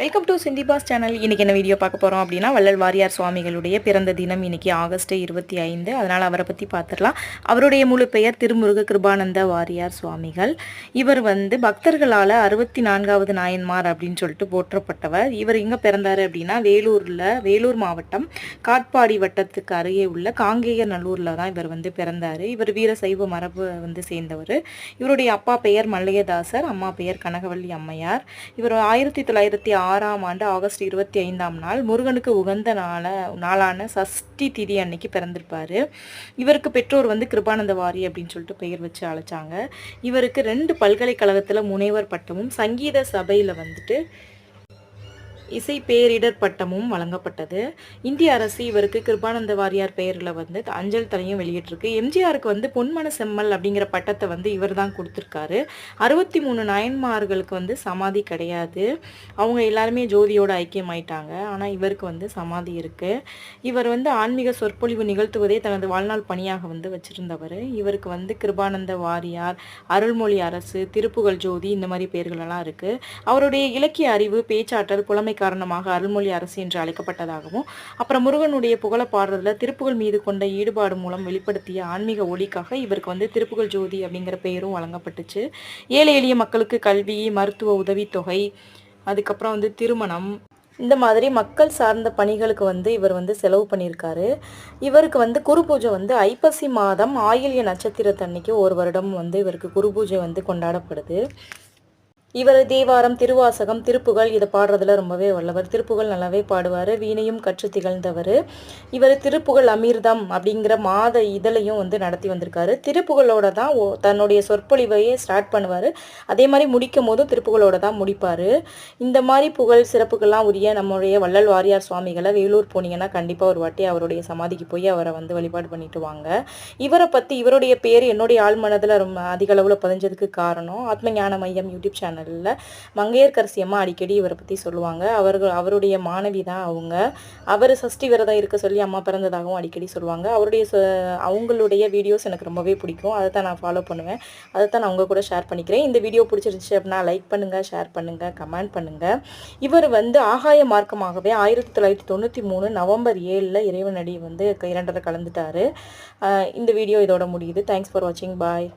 Welcome to சிந்தி pass channel. இன்றைக்கி என்ன வீடியோ பார்க்க போகிறோம் அப்படின்னா, வள்ளல் வாரியார் சுவாமிகளுடைய பிறந்த தினம் இன்றைக்கி ஆகஸ்ட் 25. அதனால் அவரை பற்றி பார்த்துடலாம். அவருடைய முழு பெயர் திருமுருக கிருபானந்த வாரியார் சுவாமிகள். இவர் பக்தர்களால் 64வது நாயன்மார் அப்படின்னு சொல்லிட்டு போற்றப்பட்டவர். இவர் எங்கே பிறந்தார் அப்படின்னா, வேலூர் மாவட்டம் காட்பாடி வட்டத்துக்கு அருகே உள்ள காங்கேயநல்லூரில் தான் இவர் பிறந்தார். இவர் வீர சைவ மரபு சேர்ந்தவர். இவருடைய அப்பா பெயர் மல்லையதாசர், அம்மா பெயர் கனகவல்லி அம்மையார். இவர் 1906 ஆண்டு ஆகஸ்ட் 25ஆம் நாள் முருகனுக்கு உகந்த நாளான சஷ்டி திதி அன்னைக்கு பிறந்திருப்பாரு. இவருக்கு பெற்றோர் கிருபானந்த வாரி அப்படின்னு சொல்லிட்டு பெயர் வச்சு அழைச்சாங்க. இவருக்கு 2 பல்கலைக்கழகத்தில் முனைவர் பட்டமும் சங்கீத சபையில் இசை பேரிடர் பட்டமும் வழங்கப்பட்டது. இந்திய அரசு இவருக்கு கிருபானந்த வாரியார் பெயரில் அஞ்சல் தலையும் வெளியிட்டிருக்கு. எம்ஜிஆருக்கு பொன்மன செம்மல் அப்படிங்கிற பட்டத்தை இவர் தான் கொடுத்துருக்காரு. 63 நாயன்மார்களுக்கு சமாதி கிடையாது. அவங்க எல்லாருமே ஜோதியோட ஐக்கியமாயிட்டாங்க. ஆனால் இவருக்கு சமாதி இருக்குது. இவர் ஆன்மீக சொற்பொழிவு நிகழ்த்துவதே தனது வாழ்நாள் பணியாக வச்சுருந்தவர். இவருக்கு கிருபானந்த வாரியார், அருள்மொழி அரசு, திருப்புகழ் ஜோதி இந்த மாதிரி பெயர்களெல்லாம் இருக்குது. அவருடைய இலக்கிய அறிவு, பேச்சாற்றல், புலமை காரணமாக அருள்மொழி அரசு என்று அழைக்கப்பட்டதாகவும், அப்புறம் முருகனுடைய புகழ பாடுறதுல திருப்புகழ் மீது கொண்ட ஈடுபாடு மூலம் வெளிப்படுத்திய ஆன்மீக ஒளிக்காக இவருக்கு திருப்புகழ் ஜோதி அப்படிங்கிற பெயரும் வழங்கப்பட்டுச்சு. ஏழை எளிய மக்களுக்கு கல்வி, மருத்துவ உதவித்தொகை, அதுக்கப்புறம் திருமணம், இந்த மாதிரி மக்கள் சார்ந்த பணிகளுக்கு இவர் செலவு பண்ணியிருக்காரு. இவருக்கு குரு பூஜை ஐப்பசி மாதம் ஆயில்ய நட்சத்திரத்தன்னைக்கு ஒரு வருடம் இவருக்கு குரு பூஜை கொண்டாடப்படுது. இவர் தேவாரம், திருவாசகம், திருப்புகழ் இதை பாடுறதுல ரொம்பவே வல்லவர். திருப்புகழ் நல்லாவே பாடுவார். வீணையும் கற்று திகழ்ந்தவர். இவர் திருப்புகழ் அமிர்தம் அப்படிங்கிற மாத இதழையும் நடத்தி வந்திருக்காரு. திருப்புகழோட தான் தன்னுடைய சொற்பொழிவையே ஸ்டார்ட் பண்ணுவார். அதே மாதிரி முடிக்கும் போதும் திருப்புகழோட தான் முடிப்பார். இந்த மாதிரி புகழ் சிறப்புகள்லாம் உரிய நம்முடைய வள்ளல் வாரியார் சுவாமிகளை வேலூர் போனீங்கன்னா கண்டிப்பாக ஒரு வாட்டி அவருடைய சமாதிக்கு போய் அவரை வழிபாடு பண்ணிட்டு வாங்க. இவரை பற்றி இவருடைய பேர் என்னுடைய ஆழ்மனதில் ரொம்ப அதிக அளவில் பதிஞ்சதுக்கு காரணம் ஆத்ம ஞான மையம் யூடியூப் சேனல் மங்கையர்கரசி அம்மா அடிக்கடி இவரை பற்றி சொல்லுவாங்க. அவருடைய மாணவி தான் அவங்க. அவர் சஷ்டி விரதம் இருக்க சொல்லி அம்மா பிறந்ததாகவும் அடிக்கடி சொல்லுவாங்க. அவங்களுடைய வீடியோஸ் எனக்கு ரொம்பவே பிடிக்கும். அதை தான் நான் ஃபாலோ பண்ணுவேன். அதை தான் நான் உங்கள் கூட ஷேர் பண்ணிக்கிறேன். இந்த வீடியோ பிடிச்சிருந்துச்சு அப்படின்னா லைக் பண்ணுங்கள், ஷேர் பண்ணுங்கள், கமெண்ட் பண்ணுங்கள். இவர் ஆகாய மார்க்கமாகவே 1993 நவம்பர் 7 இறைவனடி 2 கலந்துட்டார். இந்த வீடியோ இதோட முடியுது. தேங்க்ஸ் ஃபார் வாட்சிங். பாய்.